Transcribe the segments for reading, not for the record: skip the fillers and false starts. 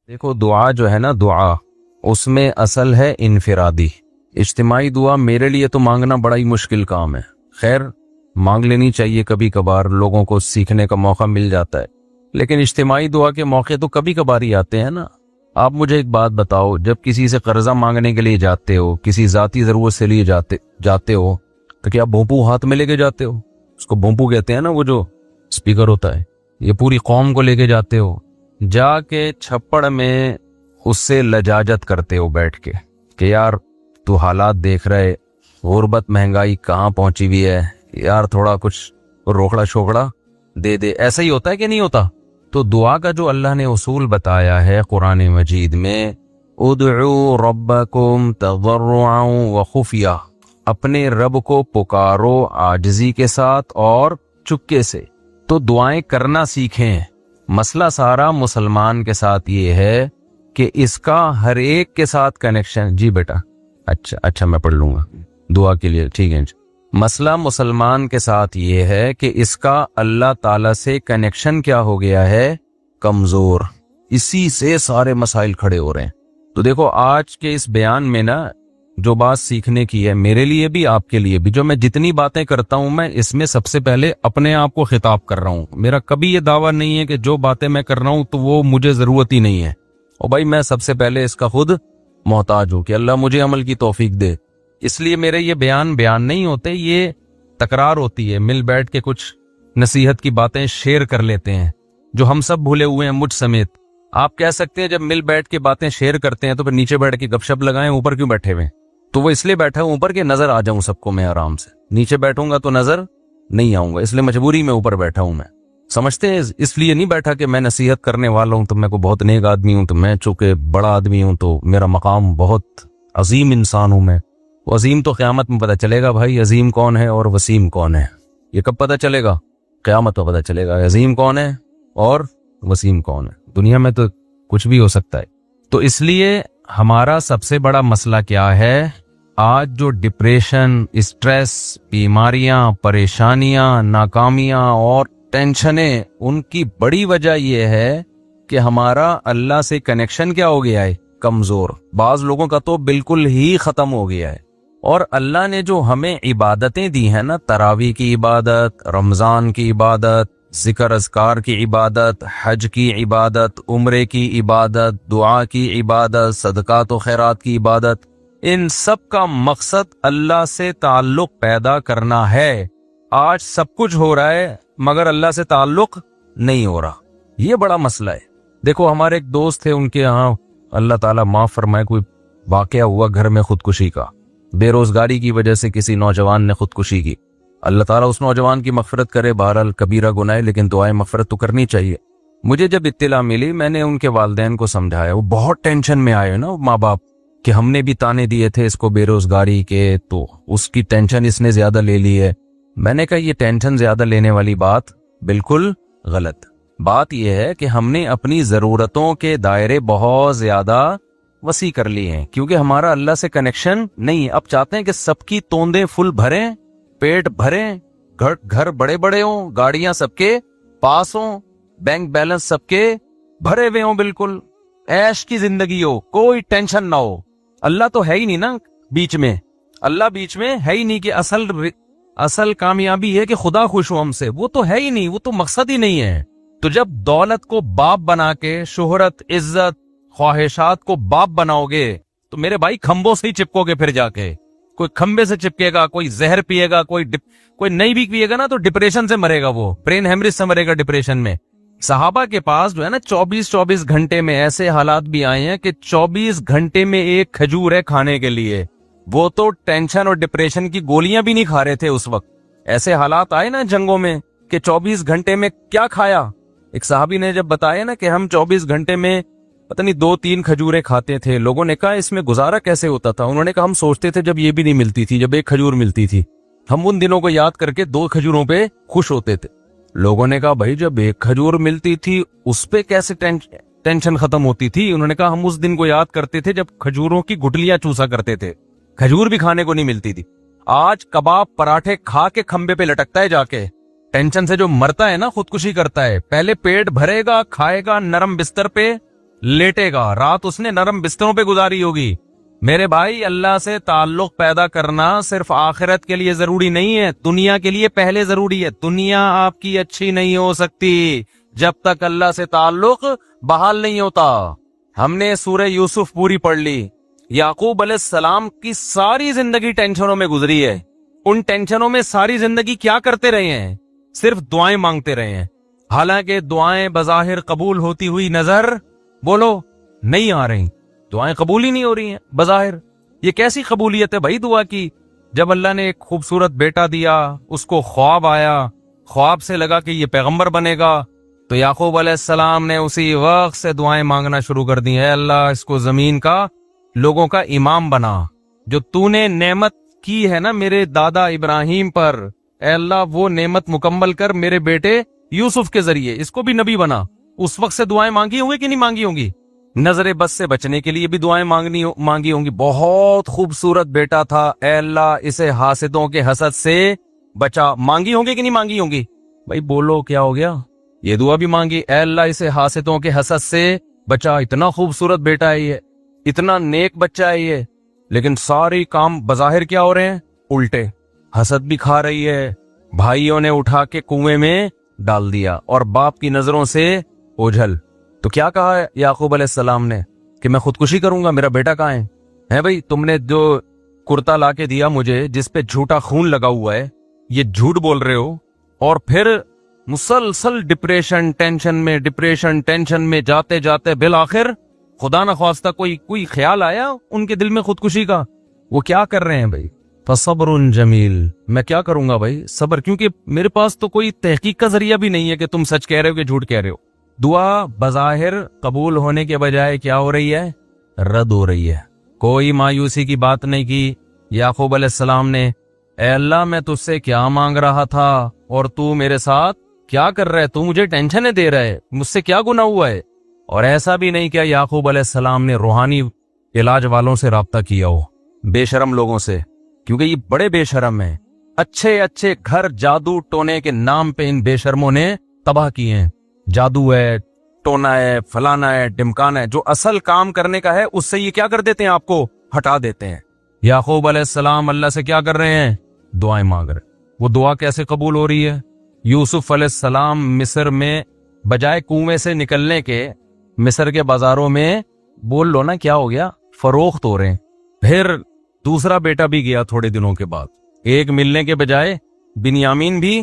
دیکھو دعا جو ہے نا، دعا اس میں اصل ہے انفرادی. اجتماعی دعا میرے لیے تو مانگنا بڑا ہی مشکل کام ہے. خیر مانگ لینی چاہیے، کبھی کبھار لوگوں کو سیکھنے کا موقع مل جاتا ہے، لیکن اجتماعی دعا کے موقع تو کبھی کبھار ہی آتے ہیں نا. آپ مجھے ایک بات بتاؤ، جب کسی سے قرضہ مانگنے کے لیے جاتے ہو، کسی ذاتی ضرورت سے لیے جاتے ہو، تو کیا بھونپو ہاتھ میں لے کے جاتے ہو؟ اس کو بھونپو کہتے ہیں نا، وہ جو اسپیکر ہوتا ہے. یہ پوری قوم کو لے کے جاتے ہو، جا کے چھپڑ میں اس سے لجاجت کرتے ہو بیٹھ کے کہ یار تو حالات دیکھ رہے، غربت مہنگائی کہاں پہنچی ہوئی ہے، یار تھوڑا کچھ روکڑا شوکڑا دے دے. ایسا ہی ہوتا ہے کہ نہیں ہوتا؟ تو دعا کا جو اللہ نے اصول بتایا ہے قرآن مجید میں، ادعو ربکم تضرعا وخفیہ، اپنے رب کو پکارو عاجزی کے ساتھ اور چپکے سے. تو دعائیں کرنا سیکھیں. مسئلہ سارا مسلمان کے ساتھ یہ ہے کہ اس کا ہر ایک کے ساتھ کنیکشن. جی بیٹا، اچھا میں پڑھ لوں گا دعا کے لیے، ٹھیک ہے. مسئلہ مسلمان کے ساتھ یہ ہے کہ اس کا اللہ تعالی سے کنیکشن کیا ہو گیا ہے؟ کمزور. اسی سے سارے مسائل کھڑے ہو رہے ہیں. تو دیکھو آج کے اس بیان میں نا جو بات سیکھنے کی ہے، میرے لیے بھی آپ کے لیے بھی، جو میں جتنی باتیں کرتا ہوں میں اس میں سب سے پہلے اپنے آپ کو خطاب کر رہا ہوں. میرا کبھی یہ دعویٰ نہیں ہے کہ جو باتیں میں کر رہا ہوں تو وہ مجھے ضرورت ہی نہیں ہے. اور بھائی میں سب سے پہلے اس کا خود محتاج ہوں کہ اللہ مجھے عمل کی توفیق دے. اس لیے میرے یہ بیان نہیں ہوتے، یہ تکرار ہوتی ہے. مل بیٹھ کے کچھ نصیحت کی باتیں شیئر کر لیتے ہیں جو ہم سب بھولے ہوئے ہیں مجھ سمیت. آپ کہہ سکتے ہیں جب مل بیٹھ کے باتیں شیئر کرتے ہیں تو پھر نیچے بیٹھ کے گپ شپ لگائیں، اوپر کیوں بیٹھے ہوئے؟ تو وہ اس لیے بیٹھا ہوں اوپر کے نظر آ جاؤں سب کو میں آرام سے. نیچے بیٹھوں گا تو نظر نہیں آؤں گا، اس لیے مجبوری میں اوپر بیٹھا ہوں. میں سمجھتے ہیں اس لیے نہیں بیٹھا کہ میں نصیحت کرنے والا ہوں تو میں کو بہت نیک آدمی ہوں، تو میں چونکہ بڑا آدمی ہوں تو میرا مقام بہت عظیم انسان ہوں. میں وہ عظیم تو قیامت میں پتہ چلے گا بھائی، عظیم کون ہے اور وسیم کون ہے. یہ کب پتہ چلے گا؟ قیامت میں پتہ چلے گا عظیم کون ہے اور وسیم کون ہے. دنیا میں تو کچھ بھی ہو سکتا ہے. تو اس لیے ہمارا سب سے بڑا مسئلہ کیا ہے؟ آج جو ڈپریشن، اسٹریس، بیماریاں، پریشانیاں، ناکامیاں اور ٹینشنیں، ان کی بڑی وجہ یہ ہے کہ ہمارا اللہ سے کنیکشن کیا ہو گیا ہے؟ کمزور. بعض لوگوں کا تو بالکل ہی ختم ہو گیا ہے. اور اللہ نے جو ہمیں عبادتیں دی ہیں نا، تراویح کی عبادت، رمضان کی عبادت، ذکر اذکار کی عبادت، حج کی عبادت، عمرے کی عبادت، دعا کی عبادت، صدقات و خیرات کی عبادت، ان سب کا مقصد اللہ سے تعلق پیدا کرنا ہے. آج سب کچھ ہو رہا ہے مگر اللہ سے تعلق نہیں ہو رہا. یہ بڑا مسئلہ ہے. دیکھو ہمارے ایک دوست تھے، ان کے ہاں اللہ تعالیٰ معاف فرمائے کوئی واقعہ ہوا گھر میں خودکشی کا. بے روزگاری کی وجہ سے کسی نوجوان نے خودکشی کی. اللہ تعالیٰ اس نوجوان کی مغفرت کرے. بہرحال کبیرہ گناہ ہے لیکن دعائیں مغفرت تو کرنی چاہیے. مجھے جب اطلاع ملی میں نے ان کے والدین کو سمجھایا. وہ بہت ٹینشن میں آئے نا ماں باپ، کہ ہم نے بھی تانے دیے تھے اس کو بے روزگاری کے، تو اس کی ٹینشن اس نے زیادہ لے لی ہے. میں نے کہا یہ ٹینشن زیادہ لینے والی بات بالکل غلط. بات یہ ہے کہ ہم نے اپنی ضرورتوں کے دائرے بہت زیادہ وسیع کر لیے ہیں کیونکہ ہمارا اللہ سے کنیکشن نہیں ہے. اب چاہتے ہیں کہ سب کی توندیں فل بھریں، پیٹ بھریں، گھر بڑے بڑے ہوں، گاڑیاں سب کے پاس ہوں، بینک بیلنس سب کے بھرے ہوئے ہوں، بالکل عیش کی زندگی ہو، کوئی ٹینشن نہ ہو. اللہ تو ہے ہی نہیں نا بیچ میں. اللہ بیچ میں ہے ہی نہیں کہ اصل کامیابی ہے کہ خدا خوش ہو ہم سے. وہ تو ہے ہی نہیں، وہ تو مقصد ہی نہیں ہے. تو جب دولت کو باپ بنا کے، شہرت، عزت، خواہشات کو باپ بناؤ گے تو میرے بھائی کھمبوں سے ہی چپکو گے. پھر جا کے کوئی کھمبے سے چپکے گا، کوئی زہر پیے گا، کوئی نہیں بھی پیے گا نا تو ڈپریشن سے مرے گا. وہ برین ہیمریج سے مرے گا ڈپریشن میں. صحابہ کے پاس جو ہے نا 24 گھنٹے میں ایسے حالات بھی آئے ہیں کہ 24 گھنٹے میں ایک کھجور ہے کھانے کے لیے. وہ تو ٹینشن اور ڈپریشن کی گولیاں بھی نہیں کھا رہے تھے اس وقت. ایسے حالات آئے نا جنگوں میں کہ 24 گھنٹے میں کیا کھایا. ایک صحابی نے جب بتایا نا کہ ہم 24 گھنٹے میں پتہ نہیں 2-3 کھجوریں کھاتے تھے. لوگوں نے کہا اس میں گزارا کیسے ہوتا تھا؟ انہوں نے کہا ہم سوچتے تھے جب یہ بھی نہیں ملتی تھی، جب ایک کھجور ملتی تھی، ہم ان دنوں کو یاد کر کے 2 کھجوروں پہ خوش ہوتے تھے. لوگوں نے کہا بھائی جب ایک کھجور ملتی تھی اس پہ کیسے ٹینشن ختم ہوتی تھی؟ انہوں نے کہا ہم اس دن کو یاد کرتے تھے جب کھجوروں کی گٹلیاں چوسا کرتے تھے، کھجور بھی کھانے کو نہیں ملتی تھی. آج کباب پراٹھے کھا کے کھمبے پہ لٹکتا ہے جا کے. ٹینشن سے جو مرتا ہے نا خودکشی کرتا ہے. پہلے پیٹ بھرے گا، کھائے گا نرم بستر پہ، لیٹے گا, رات اس نے نرم بستروں پہ گزاری ہوگی. میرے بھائی, اللہ سے تعلق پیدا کرنا صرف آخرت کے لیے ضروری نہیں ہے, دنیا کے لیے پہلے ضروری ہے. دنیا آپ کی اچھی نہیں ہو سکتی جب تک اللہ سے تعلق بحال نہیں ہوتا. ہم نے سورہ یوسف پوری پڑھ لی. یعقوب علیہ السلام کی ساری زندگی ٹینشنوں میں گزری ہے. ان ٹینشنوں میں ساری زندگی کیا کرتے رہے ہیں؟ صرف دعائیں مانگتے رہے ہیں. حالانکہ دعائیں بظاہر قبول ہوتی ہوئی نظر بولو نہیں آ رہی. دعائیں قبول ہی نہیں ہو رہی ہیں بظاہر. یہ کیسی قبولیت ہے بھائی دعا کی؟ جب اللہ نے ایک خوبصورت بیٹا دیا, اس کو خواب آیا, خواب سے لگا کہ یہ پیغمبر بنے گا, تو یعقوب علیہ السلام نے اسی وقت سے دعائیں مانگنا شروع کر دی. اے اللہ, اس کو زمین کا لوگوں کا امام بنا. جو تو نے نعمت کی ہے نا میرے دادا ابراہیم پر, اے اللہ وہ نعمت مکمل کر میرے بیٹے یوسف کے ذریعے, اس کو بھی نبی بنا. اس وقت سے دعائیں مانگی ہوں گی کہ نہیں مانگی ہوں گی؟ نظر بس سے بچنے کے لیے بھی دعائیں مانگی ہوں گی. بہت خوبصورت بیٹا تھا, اے اللہ اسے حاسدوں کے حسد سے بچا. مانگی ہوں گی کہ نہیں مانگی ہوں گی؟ بھائی بولو کیا ہو گیا؟ یہ دعا بھی مانگی, اے اللہ اسے حاسدوں کے حسد سے بچا. اتنا خوبصورت بیٹا ہے یہ, اتنا نیک بچہ ہے یہ, لیکن ساری کام بظاہر کیا ہو رہے ہیں؟ الٹے. حسد بھی کھا رہی ہے, بھائیوں نے اٹھا کے کنویں میں ڈال دیا, اور باپ کی نظروں سے اوجھل. تو کیا کہا ہے یعقوب علیہ السلام نے کہ میں خودکشی کروں گا, میرا بیٹا کہاں ہے بھائی؟ تم نے جو کرتا لا کے دیا مجھے جس پہ جھوٹا خون لگا ہوا ہے, یہ جھوٹ بول رہے ہو, اور پھر مسلسل ڈپریشن ٹینشن میں جاتے جاتے بالآخر خدا نخواستہ کوئی خیال آیا ان کے دل میں خودکشی کا. وہ کیا کر رہے ہیں بھائی؟ فصبر جمیل. میں کیا کروں گا بھائی؟ صبر, کیونکہ میرے پاس تو کوئی تحقیق کا ذریعہ بھی نہیں ہے کہ تم سچ کہہ رہے ہو کہ جھوٹ کہہ رہے ہو. دعا بظاہر قبول ہونے کے بجائے کیا ہو رہی ہے؟ رد ہو رہی ہے. کوئی مایوسی کی بات نہیں کی یعقوب علیہ السلام نے. اے اللہ, میں تجھ سے کیا مانگ رہا تھا اور تو میرے ساتھ کیا کر رہا ہے؟ تو مجھے ٹینشنیں دے رہا ہے, مجھ سے کیا گناہ ہوا ہے؟ اور ایسا بھی نہیں کیا یعقوب علیہ السلام نے روحانی علاج والوں سے رابطہ کیا ہو, بے شرم لوگوں سے, کیونکہ یہ بڑے بے شرم ہیں. اچھے گھر جادو ٹونے کے نام پہ ان بے شرموں نے تباہ کیے ہیں. جادو ہے, ٹونا ہے, فلانا ہے, ڈمکانا ہے, جو اصل کام کرنے کا ہے اس سے یہ کیا کر دیتے ہیں؟ آپ کو ہٹا دیتے ہیں. یعقوب علیہ السلام اللہ سے کیا کر رہے ہیں؟ دعائیں مانگ رہے. وہ دعا کیسے قبول ہو رہی ہے؟ یوسف علیہ السلام مصر میں بجائے کنویں سے نکلنے کے مصر کے بازاروں میں بول لو نا کیا ہو گیا, فروخت ہو رہے ہیں. پھر دوسرا بیٹا بھی گیا تھوڑے دنوں کے بعد, ایک ملنے کے بجائے بنیامین بھی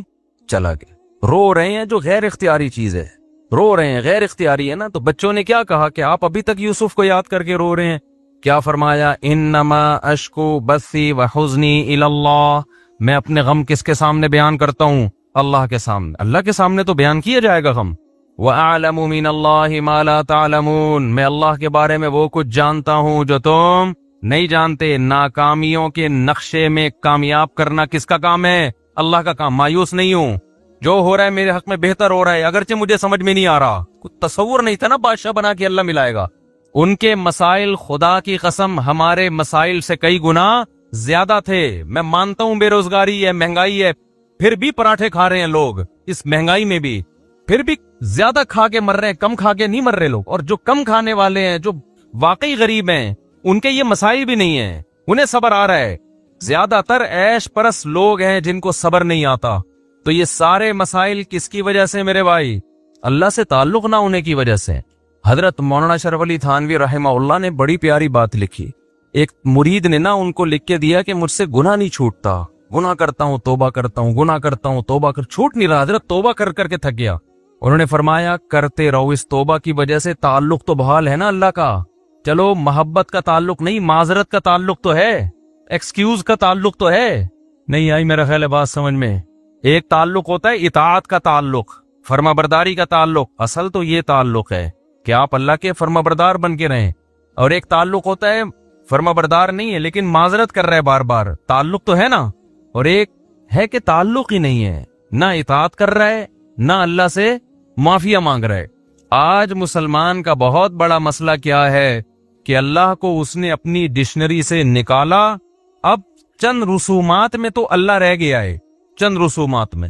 چلا گیا. رو رہے ہیں, جو غیر اختیاری چیز ہے, رو رہے ہیں, غیر اختیاری ہے نا. تو بچوں نے کیا کہا کہ آپ ابھی تک یوسف کو یاد کر کے رو رہے ہیں؟ کیا فرمایا؟ انما اشکو بثی وحزنی الی اللہ. میں اپنے غم کس کے سامنے بیان کرتا ہوں؟ اللہ کے سامنے. اللہ کے سامنے تو بیان کیا جائے گا غم. وَأَعْلَمُ مِنَ اللَّهِ مَا لَا تَعْلَمُونَ. میں اللہ کے بارے میں وہ کچھ جانتا ہوں جو تم نہیں جانتے. ناکامیوں کے نقشے میں کامیاب کرنا کس کا کام ہے؟ اللہ کا کام. مایوس نہیں ہوں, جو ہو رہا ہے میرے حق میں بہتر ہو رہا ہے, اگرچہ مجھے سمجھ میں نہیں آ رہا. کچھ تصور نہیں تھا نا بادشاہ بنا کے اللہ ملائے گا. ان کے مسائل خدا کی قسم ہمارے مسائل سے کئی گنا زیادہ تھے. میں مانتا ہوں بے روزگاری ہے, مہنگائی ہے, پھر بھی پراٹھے کھا رہے ہیں لوگ اس مہنگائی میں بھی, پھر بھی زیادہ کھا کے مر رہے ہیں, کم کھا کے نہیں مر رہے لوگ. اور جو کم کھانے والے ہیں, جو واقعی غریب ہیں, ان کے یہ مسائل بھی نہیں ہیں, انہیں صبر آ رہا ہے. زیادہ تر عیش پرست لوگ ہیں جن کو صبر نہیں آتا. تو یہ سارے مسائل کس کی وجہ سے میرے بھائی؟ اللہ سے تعلق نہ ہونے کی وجہ سے. حضرت مولانا شرف علی تھانوی رحمہ اللہ نے بڑی پیاری بات لکھی. ایک مرید نے نا ان کو لکھ کے دیا کہ مجھ سے گناہ نہیں چھوٹتا, گناہ کرتا ہوں توبہ کرتا ہوں, گناہ کرتا ہوں توبہ چھوٹ نہیں رہا. حضرت توبہ کر کر کے تھک گیا. انہوں نے فرمایا کرتے رہو, اس توبہ کی وجہ سے تعلق تو بحال ہے نا اللہ کا. چلو محبت کا تعلق نہیں, معذرت کا تعلق تو ہے, ایکسکیوز کا تعلق تو ہے. نہیں آئی میرا خیال ہے بات سمجھ میں. ایک تعلق ہوتا ہے اطاعت کا تعلق, فرما برداری کا تعلق. اصل تو یہ تعلق ہے کہ آپ اللہ کے فرما بردار بن کے رہیں. اور ایک تعلق ہوتا ہے فرما بردار نہیں ہے لیکن معذرت کر رہا ہے بار بار, تعلق تو ہے نا. اور ایک ہے کہ تعلق ہی نہیں ہے, نہ اطاعت کر رہا ہے نہ اللہ سے معافیا مانگ رہا ہے. آج مسلمان کا بہت بڑا مسئلہ کیا ہے کہ اللہ کو اس نے اپنی ڈکشنری سے نکالا, اب چند رسومات میں تو اللہ رہ گیا ہے, چند رسومات میں.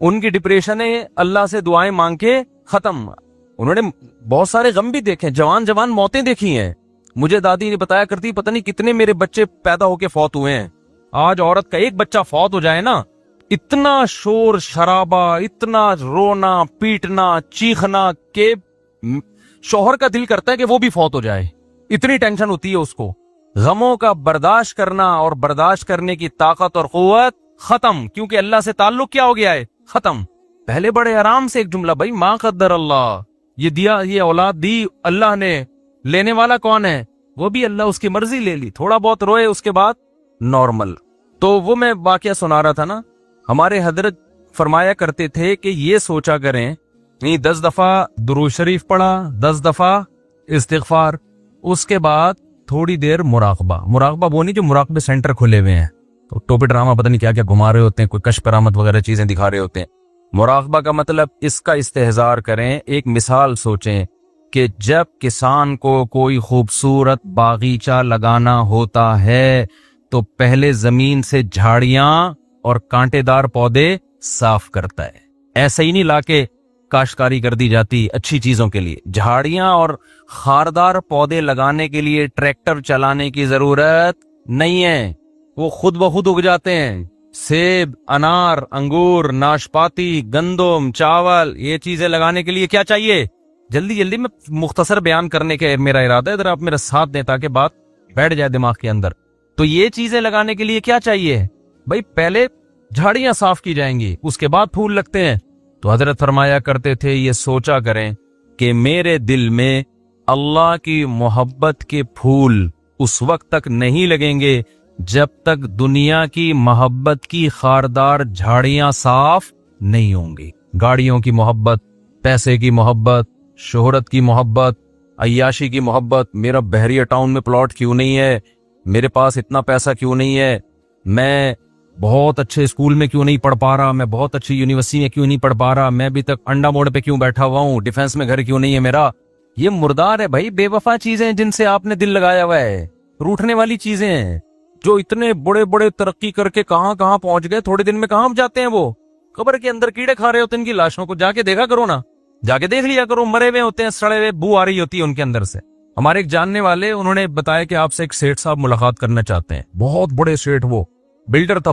ان کی ڈپریشنیں اللہ سے دعائیں مانگ کے ختم. انہوں نے بہت سارے غم بھی دیکھے, جوان موتیں دیکھی ہیں. مجھے دادی نے بتایا کرتی پتہ نہیں کتنے میرے بچے پیدا ہو کے فوت ہوئے ہیں. آج عورت کا ایک بچہ فوت ہو جائے نا, اتنا شور شرابہ, اتنا رونا پیٹنا چیخنا کہ شوہر کا دل کرتا ہے کہ وہ بھی فوت ہو جائے, اتنی ٹینشن ہوتی ہے اس کو. غموں کا برداشت کرنا اور برداشت کرنے کی طاقت اور قوت ختم, کیونکہ اللہ سے تعلق کیا ہو گیا ہے, ختم. پہلے بڑے آرام سے ایک جملہ, بھائی ما قدر اللہ, یہ دیا, یہ اولاد دی اللہ نے, لینے والا کون ہے, وہ بھی اللہ, اس کی مرضی لے لی. تھوڑا بہت روئے, اس کے بعد نارمل. تو وہ میں واقعہ سنا رہا تھا نا, ہمارے حضرت فرمایا کرتے تھے کہ یہ سوچا کریں, 10 دفعہ درود شریف پڑھا, 10 دفعہ استغفار, اس کے بعد تھوڑی دیر مراقبہ. وہ نہیں جو مراقبے سینٹر کھلے ہوئے ہیں تو ٹوپی ڈرامہ پتہ نہیں کیا کیا گھما رہے ہوتے ہیں, کوئی کشف کرامت وغیرہ چیزیں دکھا رہے ہوتے ہیں. مراقبہ کا مطلب اس کا استحضار کریں. ایک مثال سوچیں کہ جب کسان کو کوئی خوبصورت باغیچہ لگانا ہوتا ہے تو پہلے زمین سے جھاڑیاں اور کانٹے دار پودے صاف کرتا ہے. ایسے ہی نہیں لا کے کاشتکاری کر دی جاتی اچھی چیزوں کے لیے. جھاڑیاں اور خاردار پودے لگانے کے لیے ٹریکٹر چلانے کی ضرورت نہیں ہے, وہ خود بخود اگ جاتے ہیں. سیب, انار, انگور, ناشپاتی, گندم, چاول, یہ چیزیں لگانے کے لیے کیا چاہیے؟ جلدی میں مختصر بیان کرنے کے میرا ارادہ ہے, ذرا آپ میرا ساتھ دیں تاکہ بات بیٹھ جائے دماغ کے اندر. تو یہ چیزیں لگانے کے لیے کیا چاہیے بھائی؟ پہلے جھاڑیاں صاف کی جائیں گی, اس کے بعد پھول لگتے ہیں. تو حضرت فرمایا کرتے تھے, یہ سوچا کریں کہ میرے دل میں اللہ کی محبت کے پھول اس وقت تک نہیں لگیں گے جب تک دنیا کی محبت کی خاردار جھاڑیاں صاف نہیں ہوں گی. گاڑیوں کی محبت, پیسے کی محبت, شہرت کی محبت, عیاشی کی محبت, میرا بحریہ ٹاؤن میں پلاٹ کیوں نہیں ہے, میرے پاس اتنا پیسہ کیوں نہیں ہے, میں بہت اچھے اسکول میں کیوں نہیں پڑھ پا رہا, میں بہت اچھی یونیورسٹی میں کیوں نہیں پڑھ پا رہا, میں ابھی تک انڈا موڑ پہ کیوں بیٹھا ہوا ہوں, ڈیفنس میں گھر کیوں نہیں ہے میرا. یہ مردار ہے بھائی, بے وفا چیزیں جن سے آپ نے دل لگایا ہوا ہے, روٹنے والی چیزیں ہیں. جو اتنے بڑے ترقی کر کے کہاں پہنچ گئے, تھوڑے دن میں کہاں جاتے ہیں وہ, قبر کے اندر کیڑے کھا رہے ہوتے ہیں ان کی لاشوں کو. جا کے دیکھا کرو نا, جا کے دیکھ لیا کرو, مرے ہوئے ہوتے ہیں, سڑے ہوئے, بو آ رہی ہوتی ہے ان کے اندر سے. ہمارے ایک جاننے والے, انہوں نے بتایا کہ آپ سے ایک سیٹھ صاحب ملاقات کرنا چاہتے ہیں. بہت بڑے سیٹھ, وہ بلڈر تھا,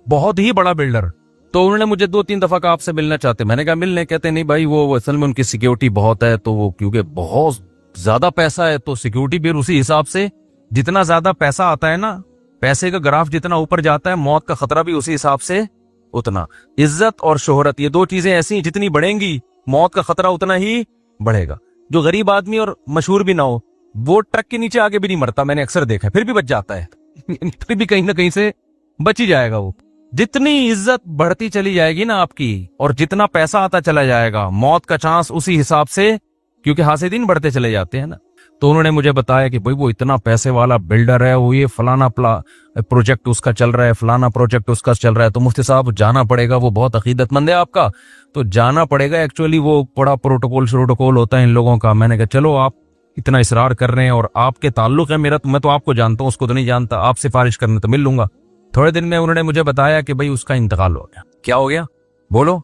بہت ہی بڑا بلڈر. تو انہوں نے مجھے 2-3 دفعہ کہا آپ سے ملنا چاہتے. میں نے کہا ملنے, کہتے نہیں بھائی وہ اصل میں ان کی سیکیورٹی بہت ہے, تو وہ کیونکہ بہت زیادہ پیسہ ہے تو سیکیورٹی بھی اسی حساب سے, جتنا زیادہ پیسہ آتا ہے نا, پیسے کا گراف جتنا اوپر جاتا ہے, موت کا خطرہ بھی اسی حساب سے اتنا. عزت اور شہرت, یہ 2 چیزیں ایسی ہیں جتنی بڑھیں گی موت کا خطرہ اتنا ہی بڑھے گا. جو غریب آدمی اور مشہور بھی نہ ہو, وہ ٹرک کے نیچے آگے بھی نہیں مرتا, میں نے اکثر دیکھا ہے, پھر بھی بچ جاتا ہے, پھر بھی کہیں نہ کہیں سے بچ ہی جائے گا وہ. جتنی عزت بڑھتی چلی جائے گی نا آپ کی, اور جتنا پیسہ آتا چلا جائے گا, موت کا چانس اسی حساب سے, کیونکہ حاسدین بڑھتے چلے جاتے ہیں نا. تو انہوں نے مجھے بتایا کہ بھائی وہ اتنا پیسے والا بلڈر ہے, وہ یہ فلانا پروجیکٹ اس کا چل رہا ہے, فلانا پروجیکٹ اس کا چل رہا ہے, تو مفتی صاحب جانا پڑے گا, وہ بہت عقیدت مند ہے آپ کا, تو جانا پڑے گا. ایکچولی وہ بڑا پروٹوکول ہوتا ہے ان لوگوں کا. میں نے کہا چلو, آپ اتنا اصرار کر رہے ہیں اور آپ کے تعلق ہے میرا, تو میں تو آپ کو جانتا ہوں, اس کو تو نہیں جانتا, آپ سفارش کرنے تو مل لوں گا. تھوڑے دن میں انہوں نے مجھے بتایا کہ بھائی اس کا انتقال ہو گیا. کیا ہو گیا بولو؟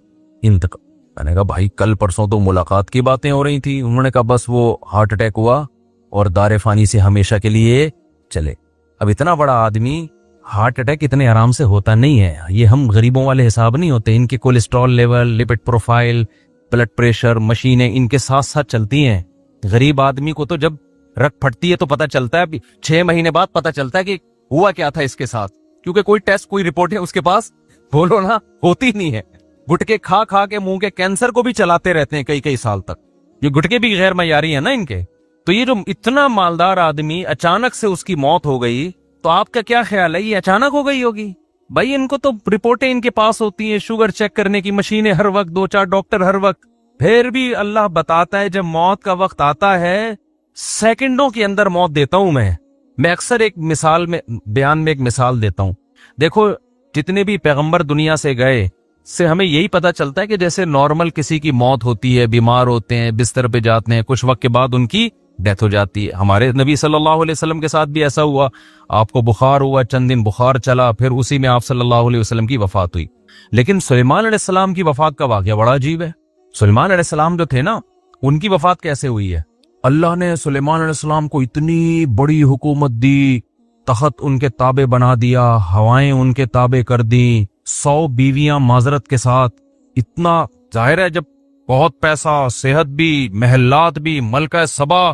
انتقال. میں نے کہا بھائی کل پرسوں تو ملاقات کی باتیں ہو رہی تھی. انہوں نے کہا بس وہ ہارٹ اٹیک ہوا اور دار فانی سے ہمیشہ کے لیے چلے. اب اتنا بڑا آدمی, ہارٹ اٹیک اتنے آرام سے ہوتا نہیں ہے. یہ ہم غریبوں والے حساب نہیں ہوتے. ان کے cholesterol level, lipid profile, blood pressure, مشینیں ان کے ساتھ ساتھ چلتی ہیں. غریب آدمی کو تو جب رگ پھٹتی ہے تو پتہ چلتا ہے, 6 مہینے بعد پتہ چلتا ہے کہ ہوا کیا تھا اس کے ساتھ, کیونکہ کوئی ٹیسٹ, کوئی رپورٹ ہے اس کے پاس, بولو نا, ہوتی نہیں ہے. گٹکے کھا کے منہ کے کینسر کو بھی چلاتے رہتے ہیں کئی سال تک. یہ گٹکے بھی غیر معیاری ہیں نا ان کے. تو یہ جو اتنا مالدار آدمی, اچانک سے اس کی موت ہو گئی, تو آپ کا کیا خیال ہے, یہ اچانک ہو گئی ہوگی؟ بھائی ان کو تو رپورٹیں ان کے پاس ہوتی ہیں, شوگر چیک کرنے کی مشینیں ہر وقت, 2-4 ڈاکٹر ہر وقت. پھر بھی اللہ بتاتا ہے جب موت کا وقت آتا ہے, سیکنڈوں کے اندر موت دیتا ہوں میں. میں اکثر ایک مثال میں, بیان میں ایک مثال دیتا ہوں. دیکھو جتنے بھی پیغمبر دنیا سے گئے, سے ہمیں یہی پتا چلتا ہے کہ جیسے نارمل کسی کی موت ہوتی ہے, بیمار ہوتے ہیں, بستر پہ جاتے ہیں, کچھ وقت کے بعد ان کی ڈیتھ ہو جاتی ہے. ہمارے نبی صلی اللہ علیہ وسلم کے ساتھ بھی ایسا ہوا. آپ کو بخار ہوا, چند دن بخار چلا, پھر اسی میں آپ صلی اللہ علیہ وسلم کی وفات ہوئی. لیکن سلیمان علیہ السلام کی وفات کا واقعہ بڑا عجیب ہے. سلیمان علیہ السلام جو تھے نا, ان کی وفات کیسے ہوئی ہے؟ اللہ نے سلیمان علیہ السلام کو اتنی بڑی حکومت دی, تخت ان کے تابع بنا دیا, ہوائیں ان کے تابع کر دی, 100 بیویاں معذرت کے ساتھ. اتنا ظاہر ہے جب بہت پیسہ, صحت بھی, محلات بھی, ملکہ سبا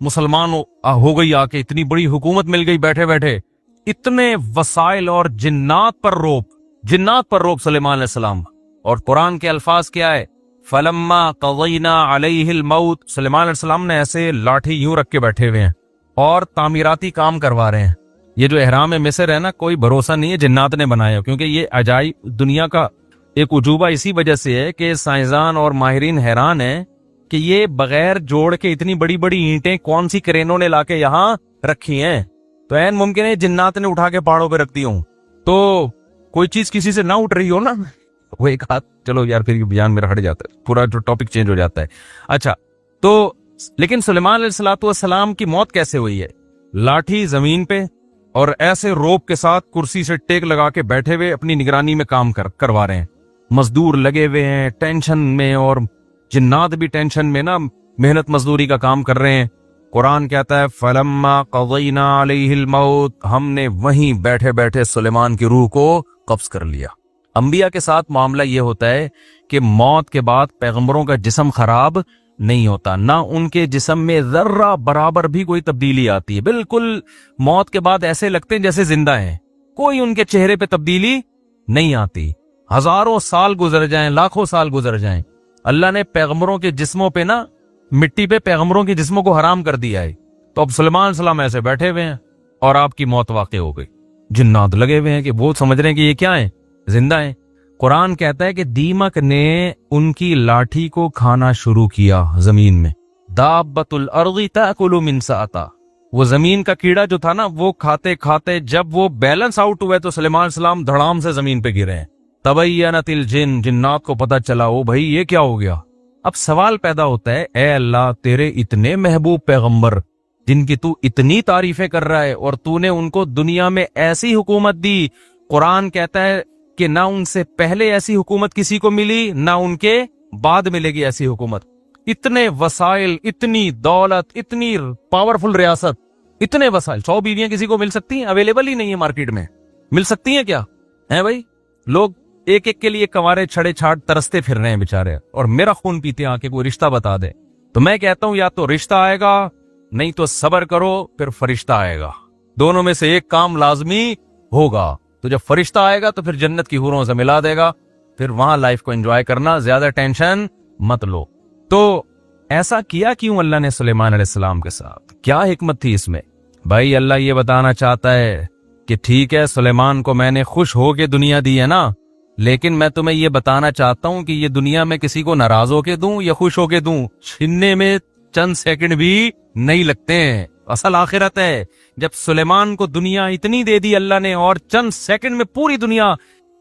مسلمان ہو گئی, آ کے اتنی بڑی حکومت مل گئی بیٹھے بیٹھے, اتنے وسائل اور جنات پر روب سلیمان علیہ السلام. اور قرآن کے الفاظ کیا ہے؟ فلما قضینا علیہ الموت, سلیمان علیہ السلام نے ایسے لاٹھی یوں رکھ کے بیٹھے ہوئے ہیں اور تعمیراتی کام کروا رہے ہیں. یہ جو احرام مصر ہے نا, کوئی بھروسہ نہیں ہے جنات نے بنایا, کیونکہ یہ عجائب دنیا کا ایک عجوبہ اسی وجہ سے ہے کہ سائنسدان اور ماہرین حیران ہیں کہ یہ بغیر جوڑ کے اتنی بڑی بڑی اینٹیں کون سی کرینوں نے لا کے یہاں رکھی ہیں. تو این ممکن ہے جنات نے اٹھا کے پہاڑوں پہ رکھ دی ہوں, تو کوئی چیز کسی سے نہ اٹھ رہی ہو نا, وہ ایک ہاتھ, چلو یار پھر بیان میرا ہٹ جاتا ہے, پورا جو ٹاپک چینج ہو جاتا ہے. اچھا تو لیکن سلیمان علیہ السلام کی موت کیسے ہوئی ہے؟ لاٹھی زمین پہ اور ایسے روپ کے ساتھ کرسی سے ٹیک لگا کے بیٹھے ہوئے اپنی نگرانی میں کام کروا رہے ہیں. مزدور لگے ہوئے ہیں ٹینشن میں, اور جنات بھی ٹینشن میں نا, محنت مزدوری کا کام کر رہے ہیں. قرآن کہتا ہے فلما قضینا علیہ الموت, ہم نے وہیں بیٹھے بیٹھے سلیمان کی روح کو قبض کر لیا. انبیاء کے ساتھ معاملہ یہ ہوتا ہے کہ موت کے بعد پیغمبروں کا جسم خراب نہیں ہوتا, نہ ان کے جسم میں ذرہ برابر بھی کوئی تبدیلی آتی ہے. بالکل موت کے بعد ایسے لگتے ہیں جیسے زندہ ہیں, کوئی ان کے چہرے پہ تبدیلی نہیں آتی. ہزاروں سال گزر جائیں, لاکھوں سال گزر جائیں, اللہ نے پیغمبروں کے جسموں پہ نا, مٹی پہ پیغمبروں کے جسموں کو حرام کر دیا ہے. تو اب سلیمان علیہ السلام ایسے بیٹھے ہوئے ہیں اور آپ کی موت واقع ہو گئی. جنات لگے ہوئے ہیں کہ وہ سمجھ رہے ہیں کہ یہ کیا ہیں, زندہ ہیں. قرآن کہتا ہے کہ دیمک نے ان کی لاٹھی کو کھانا شروع کیا زمین میں. دابۃ الارض تاکل من ساتا, وہ زمین کا کیڑا جو تھا نا, وہ کھاتے کھاتے جب وہ بیلنس آؤٹ ہوئے تو سلیمان علیہ السلام دھڑام سے زمین پہ گرے ہیں. تبینت الجن, جنات کو پتہ چلا او بھائی یہ کیا ہو گیا. اب سوال پیدا ہوتا ہے, اے اللہ تیرے اتنے محبوب پیغمبر جن کی تو اتنی تعریفیں کر رہا ہے, اور تو نے ان کو دنیا میں ایسی حکومت دی, قرآن کہتا ہے کہ نہ ان سے پہلے ایسی حکومت کسی کو ملی, نہ ان کے بعد ملے گی ایسی حکومت. اتنے وسائل, اتنی دولت, اتنی پاورفل ریاست, اتنے وسائل, 100 بیویاں کسی کو مل سکتی ہیں؟ اویلیبل ہی نہیں ہے مارکیٹ میں. مل سکتی ہیں کیا ہیں بھائی؟ لوگ ایک ایک کے لیے کنوارے چھڑے چھاٹ ترستے پھر رہے ہیں بےچارے, اور میرا خون پیتے ہیں آکے کوئی رشتہ بتا دے. تو میں کہتا ہوں یا تو رشتہ آئے گا, نہیں تو صبر کرو پھر فرشتہ آئے گا. دونوں میں سے ایک کام لازمی ہوگا. تو جب فرشتہ آئے گا تو پھر جنت کی حوروں سے ملا دے گا, پھر وہاں لائف کو انجوائے کرنا, زیادہ ٹینشن مت لو. تو ایسا کیا کیوں اللہ نے سلیمان علیہ السلام کے ساتھ؟ کیا حکمت تھی اس میں؟ بھائی اللہ یہ بتانا چاہتا ہے کہ ٹھیک ہے سلیمان کو میں نے خوش ہو کے دنیا دی ہے نا, لیکن میں تمہیں یہ بتانا چاہتا ہوں کہ یہ دنیا میں کسی کو ناراض ہو کے دوں یا خوش ہو کے دوں, چھننے میں چند سیکنڈ بھی نہیں لگتے ہیں. اصل آخرت ہے. جب سلیمان کو دنیا اتنی دے دی اللہ نے اور چند سیکنڈ میں پوری دنیا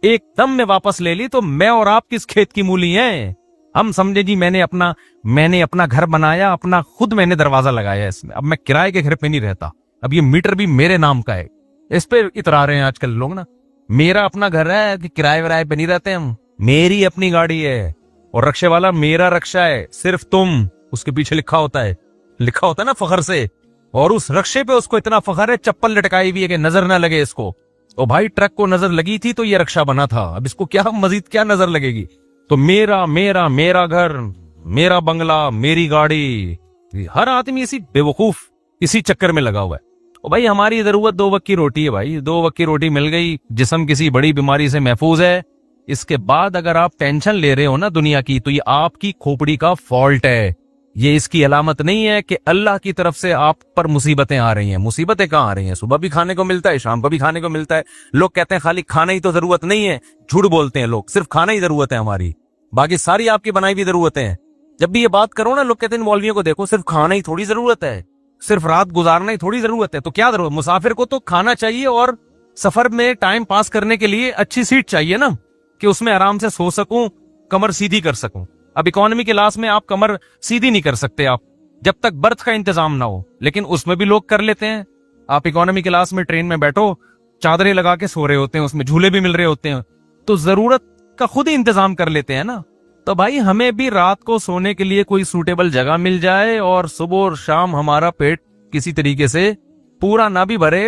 ایک دم میں واپس لے لی, تو میں اور آپ کس کھیت کی مولی ہیں؟ ہم سمجھے جی میں نے اپنا گھر بنایا, اپنا خود میں نے دروازہ لگایا اس میں, اب میں کرائے کے گھر پہ نہیں رہتا, اب یہ میٹر بھی میرے نام کا ہے. اس پہ اترا رہے ہیں آج کل لوگ نا, میرا اپنا گھر ہے کہ کرائے ورائے پہ نہیں رہتے ہم, میری اپنی گاڑی ہے, اور رکشے والا میرا رکشہ ہے, صرف تم, اس کے پیچھے لکھا ہوتا ہے نا فخر سے, اور اس رکشے پہ اس کو اتنا فخر ہے, چپل لٹکائی ہوئی ہے کہ نظر نہ لگے اس کو. او بھائی ٹرک کو نظر لگی تھی تو یہ رکشہ بنا تھا, اب اس کو کیا مزید کیا نظر لگے گی؟ تو میرا گھر, میرا بنگلہ, میری گاڑی, ہر آدمی اسی بے وقوف اسی چکر میں لگا ہوا ہے. بھائی ہماری ضرورت 2 وقت کی روٹی ہے بھائی, 2 وقت کی روٹی مل گئی, جسم کسی بڑی بیماری سے محفوظ ہے. اس کے بعد اگر آپ ٹینشن لے رہے ہو نا دنیا کی, تو یہ آپ کی کھوپڑی کا فالٹ ہے, یہ اس کی علامت نہیں ہے کہ اللہ کی طرف سے آپ پر مصیبتیں آ رہی ہیں. مصیبتیں کہاں آ رہی ہیں؟ صبح بھی کھانے کو ملتا ہے, شام کو بھی کھانے کو ملتا ہے. لوگ کہتے ہیں خالی کھانا ہی تو ضرورت نہیں ہے, جھوٹ بولتے ہیں لوگ, صرف کھانا ہی ضرورت ہے ہماری, باقی ساری آپ کی بنائی ہوئی ضرورتیں ہیں. جب بھی یہ بات کرو نا, لوگ کہتے ہیں مولویوں کو دیکھو صرف کھانا ہی تھوڑی ضرورت ہے, صرف رات گزارنا ہی تھوڑی ضرورت ہے. تو کیا ضرورت؟ مسافر کو تو کھانا چاہیے, اور سفر میں ٹائم پاس کرنے کے لیے اچھی سیٹ چاہیے نا, کہ اس میں آرام سے سو سکوں, کمر سیدھی کر سکوں. اب اکانومی کلاس میں آپ کمر سیدھی نہیں کر سکتے آپ جب تک برتھ کا انتظام نہ ہو, لیکن اس میں بھی لوگ کر لیتے ہیں. آپ اکانومی کلاس میں ٹرین میں بیٹھو, چادریں لگا کے سو رہے ہوتے ہیں, اس میں جھولے بھی مل رہے ہوتے ہیں. تو ضرورت کا خود ہی انتظام کر لیتے ہیں نا. تو بھائی ہمیں بھی رات کو سونے کے لیے کوئی سوٹیبل جگہ مل جائے اور صبح اور شام ہمارا پیٹ کسی طریقے سے پورا نہ بھی بھرے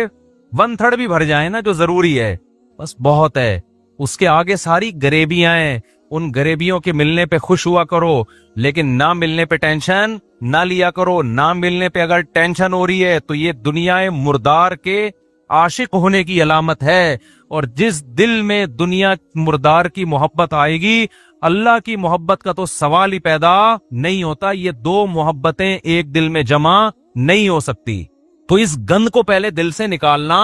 1/3 بھی بھر جائے نا جو ضروری ہے بس بہت ہے. اس کے آگے ساری غریبیاں ہیں, ان غریبیوں کے ملنے پہ خوش ہوا کرو لیکن نہ ملنے پہ ٹینشن نہ لیا کرو. نہ ملنے پہ اگر ٹینشن ہو رہی ہے تو یہ دنیا مردار کے عاشق ہونے کی علامت ہے. اور جس دل میں دنیا مردار کی محبت آئے گی اللہ کی محبت کا تو سوال ہی پیدا نہیں ہوتا. یہ دو محبتیں ایک دل میں جمع نہیں ہو سکتی. تو اس گند کو پہلے دل سے نکالنا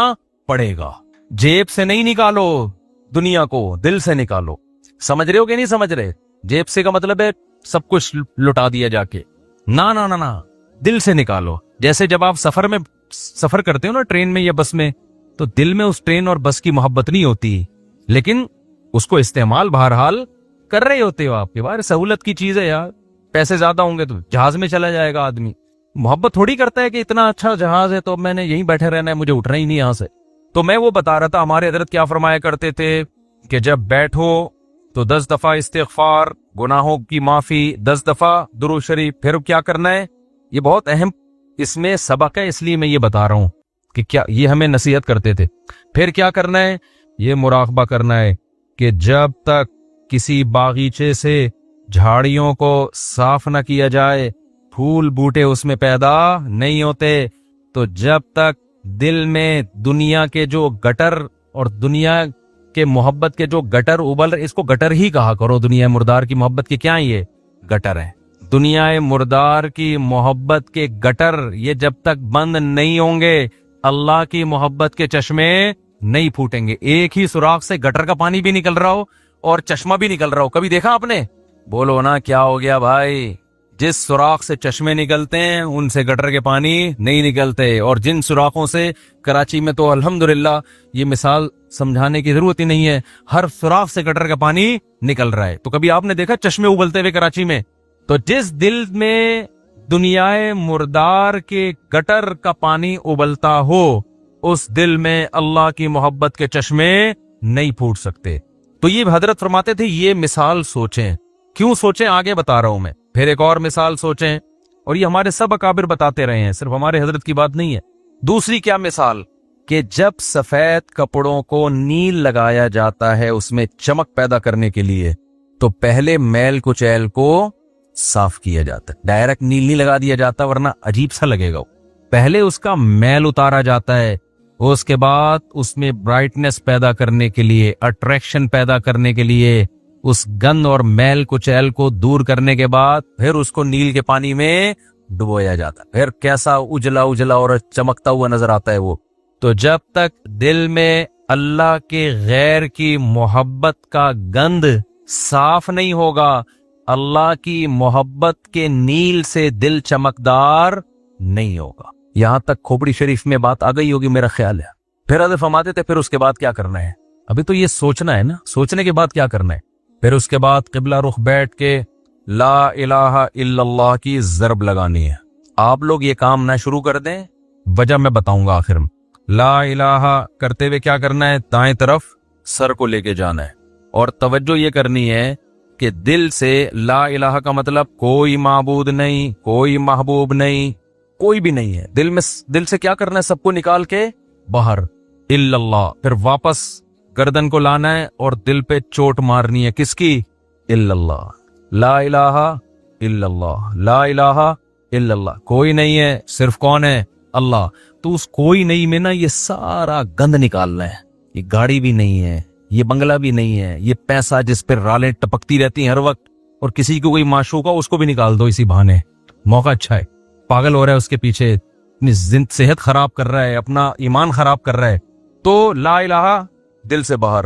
پڑے گا. جیب سے نہیں نکالو, دنیا کو دل سے نکالو. سمجھ رہے ہو کہ نہیں سمجھ رہے؟ جیب سے کا مطلب ہے سب کچھ لٹا دیا جا کے. نہ دل سے نکالو. جیسے جب آپ سفر کرتے ہو نا ٹرین میں یا بس میں, تو دل میں اس ٹرین اور بس کی محبت نہیں ہوتی لیکن اس کو استعمال بہرحال کر رہے ہوتے ہو آپ کے. بار سہولت کی چیز ہے یار, پیسے زیادہ ہوں گے تو جہاز میں چلا جائے گا آدمی. محبت تھوڑی کرتا ہے کہ اتنا اچھا جہاز ہے تو میں نے یہیں بیٹھے رہنا ہے, مجھے اٹھنا ہی نہیں یہاں سے. تو میں وہ بتا رہا تھا ہمارے حضرت کیا فرمایا کرتے تھے کہ جب بیٹھو تو 10 دفعہ استغفار, گناہوں کی معافی, 10 دفعہ درود شریف. پھر کیا کرنا ہے؟ یہ بہت اہم اس میں سبق ہے, اس لیے میں یہ بتا رہا ہوں کہ کیا یہ ہمیں نصیحت کرتے تھے. پھر کیا کرنا ہے؟ یہ مراقبہ کرنا ہے کہ جب تک کسی باغیچے سے جھاڑیوں کو صاف نہ کیا جائے, پھول بوٹے اس میں پیدا نہیں ہوتے. تو جب تک دل میں دنیا کے جو گٹر اور دنیا کے محبت کے جو گٹر ابل رہے, اس کو گٹر ہی کہا کرو. دنیا مردار کی محبت کے کیا یہ گٹر ہیں. دنیا مردار کی محبت کے گٹر یہ جب تک بند نہیں ہوں گے اللہ کی محبت کے چشمے نہیں پھوٹیں گے. ایک ہی سوراخ سے گٹر کا پانی بھی نکل رہا ہو اور چشمہ بھی نکل رہا ہو, کبھی دیکھا آپ نے؟ بولو نا کیا ہو گیا بھائی. جس سوراخ سے چشمے نکلتے ہیں ان سے گٹر کے پانی نہیں نکلتے. اور جن سوراخوں سے کراچی میں تو الحمدللہ یہ مثال سمجھانے کی ضرورت ہی نہیں ہے, ہر سوراخ سے گٹر کا پانی نکل رہا ہے. تو کبھی آپ نے دیکھا چشمے ابلتے ہوئے کراچی میں؟ تو جس دل میں دنیا مردار کے گٹر کا پانی ابلتا ہو اس دل میں اللہ کی محبت کے چشمے نہیں پھوٹ سکتے. تو یہ حضرت فرماتے تھے یہ مثال سوچیں. کیوں سوچیں آگے بتا رہا ہوں میں. پھر ایک اور مثال سوچیں, اور یہ ہمارے سب اکابر بتاتے رہے ہیں, صرف ہمارے حضرت کی بات نہیں ہے. دوسری کیا مثال کہ جب سفید کپڑوں کو نیل لگایا جاتا ہے اس میں چمک پیدا کرنے کے لیے, تو پہلے میل کچیل کو صاف کیا جاتا ہے. ڈائریکٹ نیل نہیں لگا دیا جاتا ورنہ عجیب سا لگے گا. پہلے اس کا میل اتارا جاتا ہے, اس کے بعد اس میں برائٹنس پیدا کرنے کے لیے, اٹریکشن پیدا کرنے کے لیے, اس گند اور میل کچیل کو دور کرنے کے بعد پھر اس کو نیل کے پانی میں ڈبویا جاتا ہے. پھر کیسا اجلا اور چمکتا ہوا نظر آتا ہے وہ. تو جب تک دل میں اللہ کے غیر کی محبت کا گند صاف نہیں ہوگا, اللہ کی محبت کے نیل سے دل چمکدار نہیں ہوگا. یہاں تک کھوپڑی شریف میں بات آ گئی ہوگی میرا خیال ہے. پھر حضرت فرماتے تھے پھر اس کے بعد کیا کرنا ہے. ابھی تو یہ سوچنا ہے نا, سوچنے کے بعد کیا کرنا ہے. پھر اس کے بعد قبلہ رخ بیٹھ کے لا الہ الا اللہ کی ضرب لگانی ہے. آپ لوگ یہ کام نہ شروع کر دیں, وجہ میں بتاؤں گا آخر میں. لا الہ کرتے ہوئے کیا کرنا ہے, دائیں طرف سر کو لے کے جانا ہے, اور توجہ یہ کرنی ہے کہ دل سے لا الہ کا مطلب کوئی معبود نہیں, کوئی محبوب نہیں, کوئی بھی نہیں ہے. دل سے کیا کرنا ہے, سب کو نکال کے باہر الا اللہ. پھر واپس گردن کو لانا ہے اور دل پہ چوٹ مارنی ہے. کس کی؟ الا اللہ. لا الہ الا اللہ, لا الہ الا اللہ. کوئی نہیں ہے, صرف کون ہے؟ اللہ. تو اس کوئی نہیں میں نا یہ سارا گند نکالنا ہے. یہ گاڑی بھی نہیں ہے, یہ بنگلہ بھی نہیں ہے, یہ پیسہ جس پہ رالیں ٹپکتی رہتی ہیں ہر وقت, اور کسی کو کوئی معشوق ہو اس کو بھی نکال دو اسی بہانے. موقع اچھا ہے, پاگل ہو رہا ہے اس کے پیچھے, اپنی صحت خراب کر رہا ہے, اپنا ایمان خراب کر رہا ہے. تو لا الہ دل سے باہر,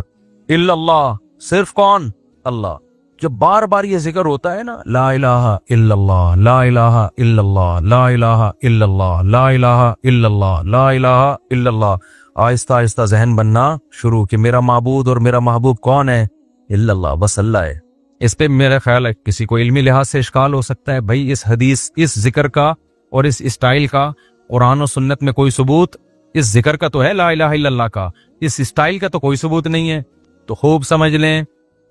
الا اللہ صرف کون؟ اللہ. جب بار بار یہ ذکر ہوتا ہے نا, لا الہ الا اللہ, لا الہ الا اللہ, لا الہ الا اللہ, لا الہ الا اللہ, لا الہ الا اللہ, آہستہ آہستہ ذہن بننا شروع کہ میرا معبود اور میرا محبوب کون ہے؟ الا اللہ, بس اللہ ہے. اس پہ میرا خیال ہے کسی کو علمی لحاظ سے اشکال ہو سکتا ہے, بھائی اس حدیث, اس ذکر کا اور اس اسٹائل کا قرآن و سنت میں کوئی ثبوت, اس ذکر کا تو ہے لا الہ الا اللہ کا, اس اسٹائل کا تو کوئی ثبوت نہیں ہے. تو خوب سمجھ لیں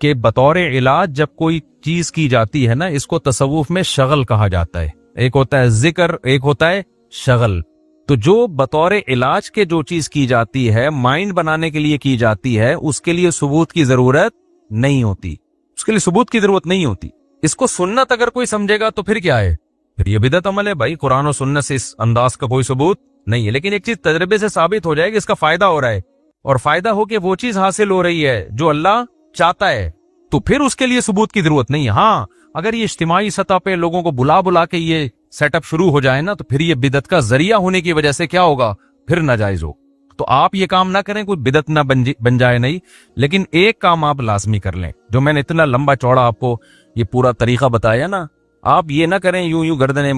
کہ بطور علاج جب کوئی چیز کی جاتی ہے نا، اس کو تصوف میں شغل کہا جاتا ہے. ایک ہوتا ہے ذکر، ایک ہوتا ہے شغل. تو جو بطور علاج کے جو چیز کی جاتی ہے، مائنڈ بنانے کے لیے کی جاتی ہے، اس کے لیے ثبوت کی ضرورت نہیں ہوتی. اس کے لیے ثبوت کی ضرورت نہیں ہوتی. اس کو سنت اگر کوئی سمجھے گا تو پھر کیا ہے؟ پھر یہ بدعت عمل ہے بھائی. قرآن و سنت سے اس انداز کا کوئی ثبوت نہیں ہے. لیکن ایک چیز تجربے سے ثابت ہو جائے کہ اس کا فائدہ ہو رہا ہے، اور فائدہ ہو کہ وہ چیز حاصل ہو رہی ہے جو اللہ چاہتا ہے، تو پھر اس کے لیے ثبوت کی ضرورت نہیں ہے. ہاں اگر یہ اجتماعی سطح پہ لوگوں کو بلا بلا کے یہ سیٹ اپ شروع ہو جائے نا، تو پھر یہ بدعت کا ذریعہ ہونے کی وجہ سے کیا ہوگا؟ پھر ناجائز ہو. تو آپ یہ کام نہ کریں، کوئی بدعت نہ بن جائے نہیں. لیکن ایک کام آپ لازمی کر لیں، جو میں نے اتنا لمبا چوڑا آپ کو یہ پورا طریقہ بتایا نا، آپ یہ نہ کریں یوں گردنیں.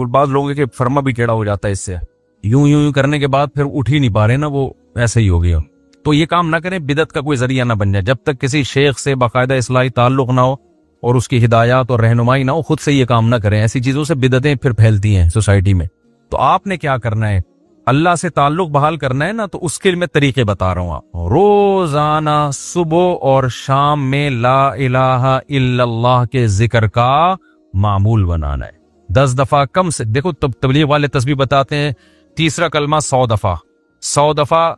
بعض لوگوں کے فرما بھی ٹیڑھا ہو جاتا ہے اس سے. یوں کرنے کے بعد پھر اٹھ ہی نہیں پا رہے نا، وہ ایسے ہی ہو گیا. تو یہ کام نہ کریں، بدعت کا کوئی ذریعہ نہ بن جائے. جب تک کسی شیخ سے باقاعدہ اصلاحی تعلق نہ ہو اور اس کی ہدایات اور رہنمائی نہ ہو، خود سے یہ کام نہ کریں. ایسی چیزوں سے بدعتیں پھر پھیلتی ہیں سوسائٹی میں. تو آپ نے کیا کرنا ہے؟ اللہ سے تعلق بحال کرنا ہے نا، تو اس کے میں طریقے بتا رہا ہوں. آپ روزانہ صبح اور شام میں لا الہ الا اللہ کے ذکر کا معمول بنانا ہے. 10 دفعہ کم سے. دیکھو تبلیغ والے تسبیح بتاتے ہیں، تیسرا کلمہ 100 دفعہ، 100 دفعہ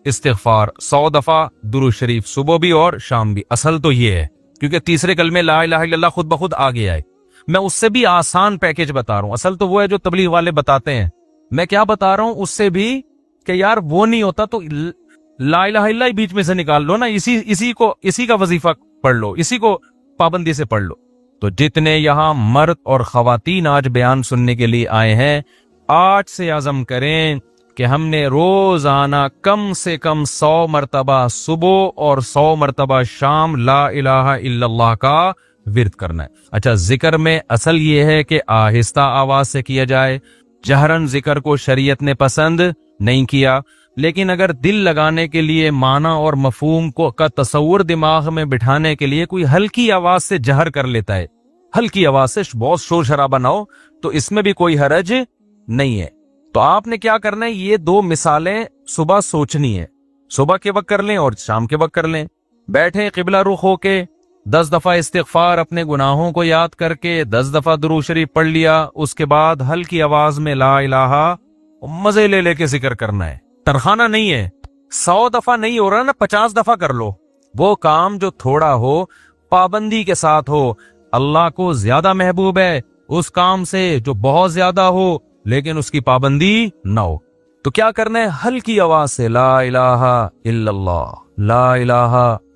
استغفار، 100 دفعہ درود شریف، صبح بھی اور شام بھی. اصل تو یہ ہے، کیونکہ تیسرے کلمے لا الہ الا اللہ خود بخود آ گیا ہے. میں اس سے بھی آسان پیکج بتا رہا ہوں. اصل تو وہ ہے جو تبلیغ والے بتاتے ہیں. میں کیا بتا رہا ہوں اس سے بھی کہ یار وہ نہیں ہوتا تو لا الہ الا اللہ ہی بیچ میں سے نکال لو نا، اسی کا وظیفہ پڑھ لو، اسی کو پابندی سے پڑھ لو. تو جتنے یہاں مرد اور خواتین آج بیان سننے کے لیے آئے ہیں، آج سے عزم کریں کہ ہم نے روزانہ کم سے کم 100 مرتبہ صبح اور 100 مرتبہ شام لا الہ الا اللہ کا ورد کرنا ہے. اچھا، ذکر میں اصل یہ ہے کہ آہستہ آواز سے کیا جائے. جہرن ذکر کو شریعت نے پسند نہیں کیا، لیکن اگر دل لگانے کے لیے معنی اور مفہوم کا تصور دماغ میں بٹھانے کے لیے کوئی ہلکی آواز سے جہر کر لیتا ہے، ہلکی آواز سے، بہت شور شرابہ نہ ہو، تو اس میں بھی کوئی حرج نہیں ہے. تو آپ نے کیا کرنا ہے؟ یہ 2 مثالیں صبح سوچنی ہے. صبح کے وقت کر لیں اور شام کے وقت کر لیں. بیٹھیں قبلہ رخ ہو کے، 10 دفعہ استغفار اپنے گناہوں کو یاد کر کے، 10 دفعہ درود شریف پڑھ لیا. اس کے بعد ہلکی آواز میں لا الہ، مزے لے کے ذکر کرنا ہے. ترخانہ نہیں ہے. 100 دفعہ نہیں ہو رہا نا، 50 دفعہ کر لو. وہ کام جو تھوڑا ہو، پابندی کے ساتھ ہو. اللہ کو زیادہ محبوب ہے اس کام سے جو بہت زیادہ ہو لیکن اس کی پابندی نہ ہو. تو کیا کرنا ہے؟ ہلکی آواز سے لا الہ الا اللہ، لا الہ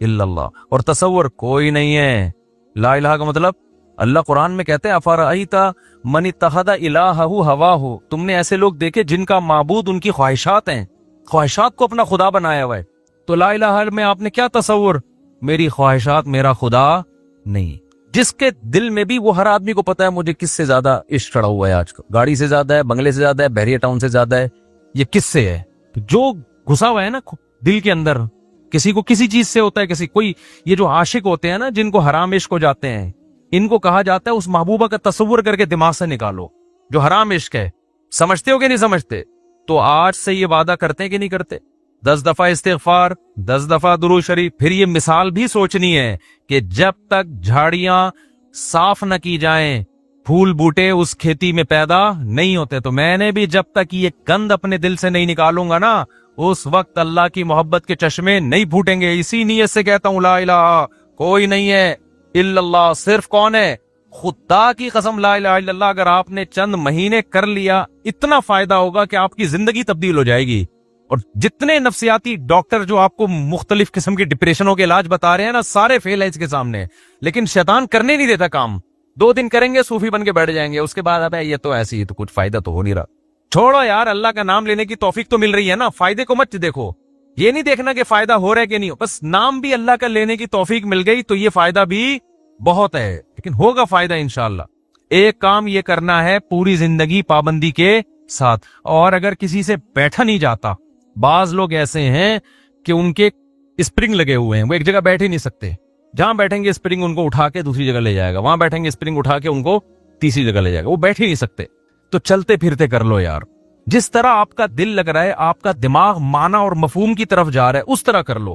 الا اللہ. اور تصور کوئی نہیں ہے. لا الہ کا مطلب اللہ قرآن میں کہتے ہیں افرأیت من اتخذ الہہ ہواہ. تم نے ایسے لوگ دیکھے جن کا معبود ان کی خواہشات ہیں، خواہشات کو اپنا خدا بنایا ہوا ہے. تو لا الہ میں آپ نے کیا تصور؟ میری خواہشات میرا خدا نہیں. جس کے دل میں بھی، وہ ہر آدمی کو پتا ہے مجھے کس سے زیادہ عشق چڑھا ہوا ہے آج کل. گاڑی سے زیادہ ہے، بنگلے سے زیادہ ہے، بحریہ ٹاؤن سے زیادہ ہے. یہ کس سے ہے؟ جو گھسا ہوا ہے نا دل کے اندر. کسی کو کسی چیز سے ہوتا ہے، کسی کوئی. یہ جو عاشق ہوتے ہیں نا، جن کو حرام عشق ہو جاتے ہیں، ان کو کہا جاتا ہے اس محبوبہ کا تصور کر کے دماغ سے نکالو جو حرام عشق ہے. سمجھتے ہو کہ نہیں سمجھتے؟ تو آج سے یہ وعدہ کرتے ہیں کہ نہیں کرتے؟ 10 دفعہ استغفار، 10 دفعہ درود شریف. پھر یہ مثال بھی سوچنی ہے کہ جب تک جھاڑیاں صاف نہ کی جائیں، پھول بوٹے اس کھیتی میں پیدا نہیں ہوتے. تو میں نے بھی جب تک یہ گند اپنے دل سے نہیں نکالوں گا نا، اس وقت اللہ کی محبت کے چشمے نہیں پھوٹیں گے. اسی نیت سے کہتا ہوں لا الہ کوئی نہیں ہے الا اللہ. صرف کون ہے؟ خدا کی قسم لا الہ الا اللہ اگر آپ نے چند مہینے کر لیا، اتنا فائدہ ہوگا کہ آپ کی زندگی تبدیل ہو جائے گی. اور جتنے نفسیاتی ڈاکٹر جو آپ کو مختلف قسم کے ڈپریشنوں کے علاج بتا رہے ہیں نا، سارے فیل ہیں اس کے سامنے. لیکن شیطان کرنے نہیں دیتا کام. 2 دن کریں گے، صوفی بن کے بیٹھ جائیں گے. اس کے بعد اب یہ تو ایسی، تو کچھ فائدہ تو ہو نہیں رہا. چھوڑو یار، اللہ کا نام لینے کی توفیق تو مل رہی ہے نا. فائدے کو مت دیکھو. یہ نہیں دیکھنا کہ فائدہ ہو رہا ہے کہ نہیں ہو. بس نام بھی اللہ کا لینے کی توفیق مل گئی تو یہ فائدہ بھی بہت ہے. لیکن ہوگا فائدہ انشاءاللہ. ایک کام یہ کرنا ہے پوری زندگی پابندی کے ساتھ. اور اگر کسی سے بیٹھا نہیں جاتا، بعض لوگ ایسے ہیں کہ ان کے اسپرنگ لگے ہوئے ہیں، وہ ایک جگہ بیٹھ ہی نہیں سکتے. جہاں بیٹھیں گے اسپرنگ ان کو اٹھا کے دوسری جگہ لے جائے گا، وہاں بیٹھیں گے اسپرنگ اٹھا کے ان کو تیسری جگہ لے جائے گا. وہ بیٹھ ہی نہیں سکتے. تو چلتے پھرتے کر لو یار. جس طرح آپ کا دل لگ رہا ہے، آپ کا دماغ معنی اور مفہوم کی طرف جا رہا ہے، اس طرح کر لو.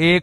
1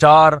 4।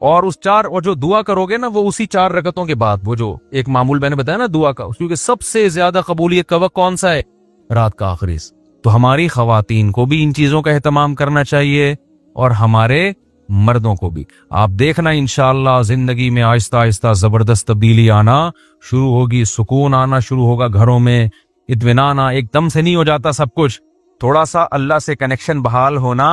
اور اس 4 اور جو دعا کرو گے نا وہ اسی 4 رکعتوں کے بعد, وہ جو ایک معمول میں نے بتایا نا دعا کا, کیونکہ سب سے زیادہ قبولیت کا وقت کون سا ہے؟ رات کا آخری. تو ہماری خواتین کو بھی ان چیزوں کا اہتمام کرنا چاہیے اور ہمارے مردوں کو بھی. آپ دیکھنا انشاءاللہ زندگی میں آہستہ آہستہ زبردست تبدیلی آنا شروع ہوگی, سکون آنا شروع ہوگا گھروں میں, اطمینان. ایک دم سے نہیں ہو جاتا سب کچھ, تھوڑا سا اللہ سے کنیکشن بحال ہونا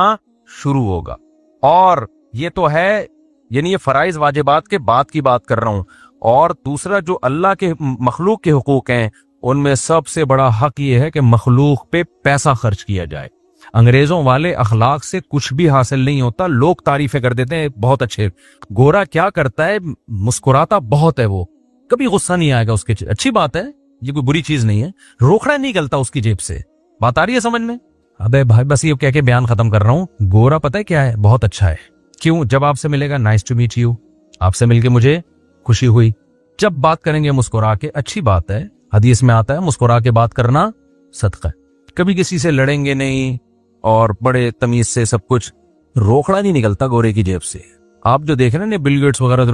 شروع ہوگا. اور یہ تو ہے, یعنی یہ فرائض واجبات کے بعد کی بات کر رہا ہوں. اور دوسرا جو اللہ کے مخلوق کے حقوق ہیں, ان میں سب سے بڑا حق یہ ہے کہ مخلوق پہ پیسہ خرچ کیا جائے. انگریزوں والے اخلاق سے کچھ بھی حاصل نہیں ہوتا. لوگ تعریفیں کر دیتے ہیں بہت اچھے, گورا کیا کرتا ہے, مسکراتا بہت ہے, وہ کبھی غصہ نہیں آئے گا اس کے. اچھی بات ہے, یہ کوئی بری چیز نہیں ہے. روکڑا نہیں نکلتا اس کی جیب سے. بات آ رہی ہے سمجھ میں؟ ابے بھائی بس یہ کہہ کے بیان ختم کر رہا ہوں. گورا پتہ ہے کیا ہے, بہت اچھا ہے. کیوں؟ جب آپ سے ملے گا نائس ٹو میٹ یو, آپ سے مل کے مجھے خوشی ہوئی. جب بات کریں گے مسکرا کے, اچھی بات ہے, حدیث میں آتا ہے مسکرا کے بات کرنا صدقہ ہے. کبھی کسی سے لڑیں گے نہیں اور بڑے تمیز سے سب کچھ. روکڑا نہیں نکلتا گورے کی جیب سے. آپ جو دیکھ رہے ہیں بل گیٹس وغیرہ,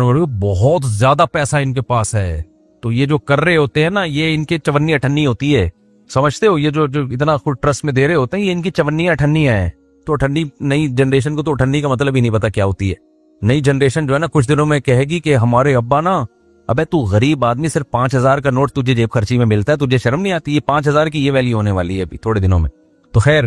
بہت زیادہ پیسہ ان کے پاس ہے, تو یہ جو کر رہے ہوتے ہیں نا, یہ ان کے چونی اٹھنی ہوتی ہے. سمجھتے ہو, یہ جو اتنا خود ٹرسٹ میں دے رہے ہوتے ہیں, یہ ان کی چونی اٹھنی ہے. تو اٹھنی, نئی جنریشن کو تو اٹھنی کا مطلب ہی نہیں پتا کیا ہوتی ہے. نئی جنریشن جو ہے نا کچھ دنوں میں کہے گی کہ ہمارے ابا نا, ابے تو غریب آدمی, صرف 5,000 کا نوٹ تجھے جیب خرچی میں ملتا ہے, تجھے شرم نہیں آتی؟ یہ 5,000 کی یہ ویلیو ہونے والی ہے ابھی تھوڑے دنوں میں. تو خیر,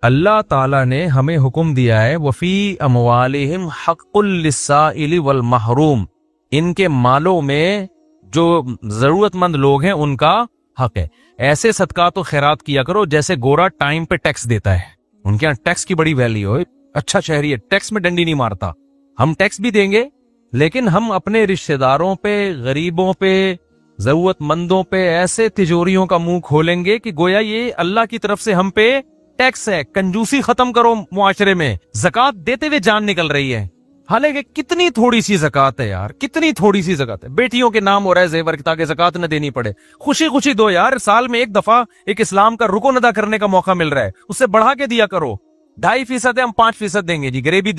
اللہ تعالیٰ نے ہمیں حکم دیا ہے وفی اموالہم حق للسائل والمحروم, ان کے مالوں میں جو ضرورت مند لوگ ہیں ان کا حق ہے. ایسے صدقات و خیرات کیا کرو جیسے گورا ٹائم پہ ٹیکس دیتا ہے. ان کے یہاں ٹیکس کی بڑی ویلیو ہے. اچھا شہری ہے, ٹیکس میں ڈنڈی نہیں مارتا. ہم ٹیکس بھی دیں گے لیکن ہم اپنے رشتہ داروں پہ, غریبوں پہ, ضرورت مندوں پہ ایسے تجوریوں کا منہ کھولیں گے کہ گویا یہ اللہ کی طرف سے ہم پہ ٹیکس ہے. کنجوسی ختم کرو معاشرے میں. زکوٰۃ دیتے ہوئے جان نکل رہی ہے, حالانکہ کتنی تھوڑی سی زکوٰۃ ہے یار, کتنی تھوڑی سی زکوٰۃ ہے. بیٹیوں کے نام ہو رہا ہے زیور تاکہ زکوٰۃ نہ دینی پڑے. خوشی خوشی دو یار, سال میں ایک دفعہ ایک اسلام کا رکن ادا کرنے کا موقع مل رہا ہے, اس سے بڑھا کے دیا کرو. 2.5% ہے, ہم 5% دیں گے جی. غریبی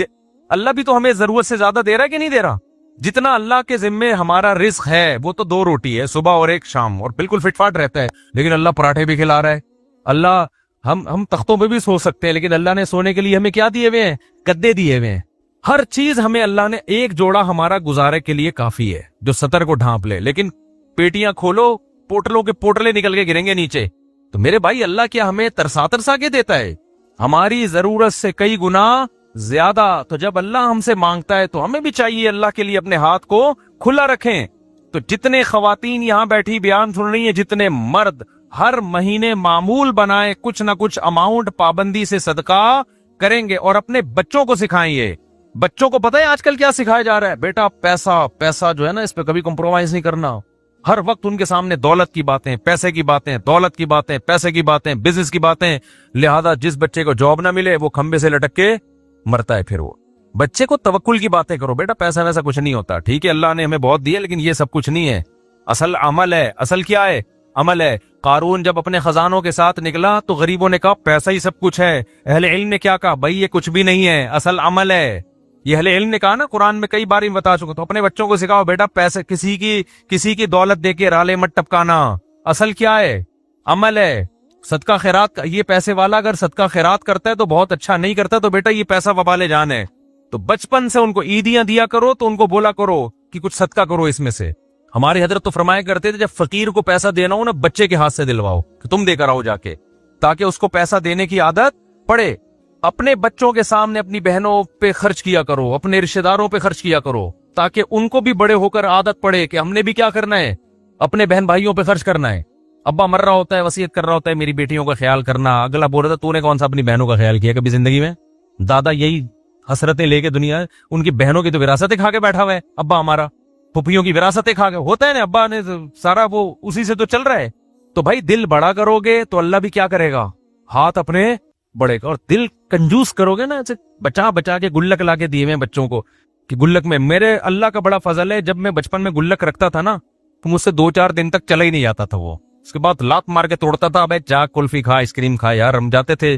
اللہ بھی تو ہمیں ضرورت سے زیادہ دے رہا ہے کہ نہیں دے رہا؟ جتنا اللہ کے ذمے ہمارا رزق ہے وہ تو 2 روٹی ہے, صبح اور ایک شام, اور بالکل فٹ فاٹ رہتا ہے. لیکن اللہ پراٹھے بھی کھلا رہا ہے. اللہ, ہم تختوں پہ بھی سو سکتے ہیں, لیکن اللہ نے سونے کے لیے ہمیں کیا دیے ہوئے ہیں؟ گدے دیے ہوئے ہیں. ہر چیز ہمیں اللہ نے, ایک جوڑا ہمارا گزارے کے لیے کافی ہے جو سطر کو ڈھانپ لے. لیکن پیٹیاں کھولو, پوٹلوں کے پوٹلے نکل کے گریں گے نیچے. تو میرے بھائی, اللہ کیا ہمیں ترسا کے دیتا ہے؟ ہماری ضرورت سے کئی گنا زیادہ. تو جب اللہ ہم سے مانگتا ہے تو ہمیں بھی چاہیے اللہ کے لیے اپنے ہاتھ کو کھلا رکھیں. تو جتنے خواتین یہاں بیٹھی بیان سن رہی ہیں, جتنے مرد, ہر مہینے معمول بنائیں, کچھ نہ کچھ اماؤنٹ پابندی سے صدقہ کریں گے, اور اپنے بچوں کو سکھائیں. یہ بچوں کو پتہ ہے آج کل کیا سکھایا جا رہا ہے؟ بیٹا پیسہ جو ہے نا, اس پہ کبھی کمپرومائز نہیں کرنا. ہر وقت ان کے سامنے دولت کی باتیں, پیسے کی باتیں, دولت کی باتیں, پیسے کی باتیں, بزنس کی باتیں. لہذا جس بچے کو جاب نہ ملے وہ کھمبے سے لٹک کے مرتا ہے. پھر وہ بچے کو توکل کی باتیں کرو. بیٹا پیسہ ویسا کچھ نہیں ہوتا, ٹھیک ہے اللہ نے ہمیں بہت دیا, لیکن یہ سب کچھ نہیں ہے. اصل عمل ہے. اصل کیا ہے؟ عمل ہے. قارون جب اپنے خزانوں کے ساتھ نکلا تو غریبوں نے کہا پیسہ ہی سب کچھ ہے. اہل علم نے کیا کہا؟ بھائی یہ کچھ بھی نہیں ہے, اصل عمل ہے. یہ اہل علم نے کہا نا, قرآن میں کئی بار بتا چکا. تو اپنے بچوں کو سکھاؤ, بیٹا پیسے, کسی کی دولت دے کے رالے مت ٹپکانا. اصل کیا ہے؟ عمل ہے. صدقہ خیرات, یہ پیسے والا اگر صدقہ خیرات کرتا ہے تو بہت اچھا, نہیں کرتا تو بیٹا یہ پیسہ وبال جان ہے. تو بچپن سے ان کو عیدیاں دیا کرو, تو ان کو بولا کرو کہ کچھ صدقہ کرو اس میں سے. ہمارے حضرت تو فرمایا کرتے تھے, جب فقیر کو پیسہ دینا ہو نا, بچے کے ہاتھ سے دلواؤ کہ تم دے کر آؤ جا کے, تاکہ اس کو پیسہ دینے کی عادت پڑے. اپنے بچوں کے سامنے اپنی بہنوں پہ خرچ کیا کرو, اپنے رشتہ داروں پہ خرچ کیا کرو, تاکہ ان کو بھی بڑے ہو کر عادت پڑے کہ ہم نے بھی کیا کرنا ہے, اپنے بہن بھائیوں پہ خرچ کرنا ہے. ابا مر رہا ہوتا ہے, وصیت کر رہا ہوتا ہے, میری بیٹیوں کا خیال کرنا. اگلا بول رہا تھا, تو نے کون سا اپنی بہنوں کا خیال کیا کبھی زندگی میں؟ دادا یہی حسرتیں لے کے دنیا, ان کی بہنوں کی تو وراثتیں کھا کے بیٹھا ہوا ہے ابا ہمارا, پھپھیوں کی وراثتیں کھا کے. ہوتا ہے نا, ابا نے سارا وہ اسی سے تو چل رہا ہے. تو بھائی دل بڑا کرو گے تو اللہ بھی کیا کرے گا, ہاتھ اپنے بڑے گا. اور دل کنجوس کرو گے نا, ایسے بچا کے گلک لا کے دیے ہوئے بچوں کو کہ گلک میں, میرے اللہ کا بڑا فضل ہے, جب میں بچپن میں گلک رکھتا تھا نا تو مجھ سے 2-4 دن تک چلا ہی نہیں جاتا تھا وہ. اس کے بعد لات مار کے توڑتا تھا, ابے جا کلفی کھا, آئس کریم کھا. یار ہم جاتے تھے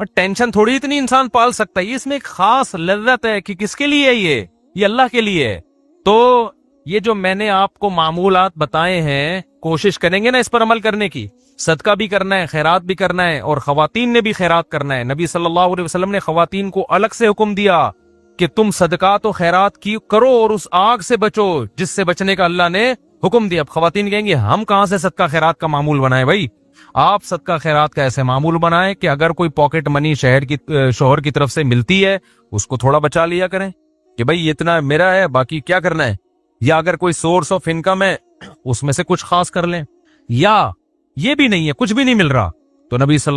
اور ٹینشن تھوڑی اتنی انسان پال سکتا ہے، اس میں ایک خاص لذت ہے کہ کس کے لیے ہے یہ اللہ کے لیے ہے۔ تو یہ جو میں نے آپ کو معمولات بتائے ہیں، کوشش کریں گے نا اس پر عمل کرنے کی، صدقہ بھی کرنا ہے، خیرات بھی کرنا ہے، اور خواتین نے بھی خیرات کرنا ہے۔ نبی صلی اللہ علیہ وسلم نے خواتین کو الگ سے حکم دیا کہ تم صدقات و خیرات کی کرو اور اس آگ سے بچو جس سے بچنے کا اللہ نے حکم دیا۔ اب خواتین کہیں گے ہم کہاں سے صدقہ خیرات کا معمول بنائیں؟ بھائی آپ صدقہ خیرات کا ایسے معمول بنائیں کہ اگر کوئی پاکٹ منی شوہر کی طرف سے ملتی ہے اس کو تھوڑا بچا لیا کریں کہ بھائی اتنا میرا ہے، باقی کیا کرنا ہے، یا اگر کوئی سورس آف انکم ہے اس میں سے کچھ خاص کر لیں، یا یہ بھی نہیں ہے، کچھ بھی نہیں مل رہا، تو نبی صلی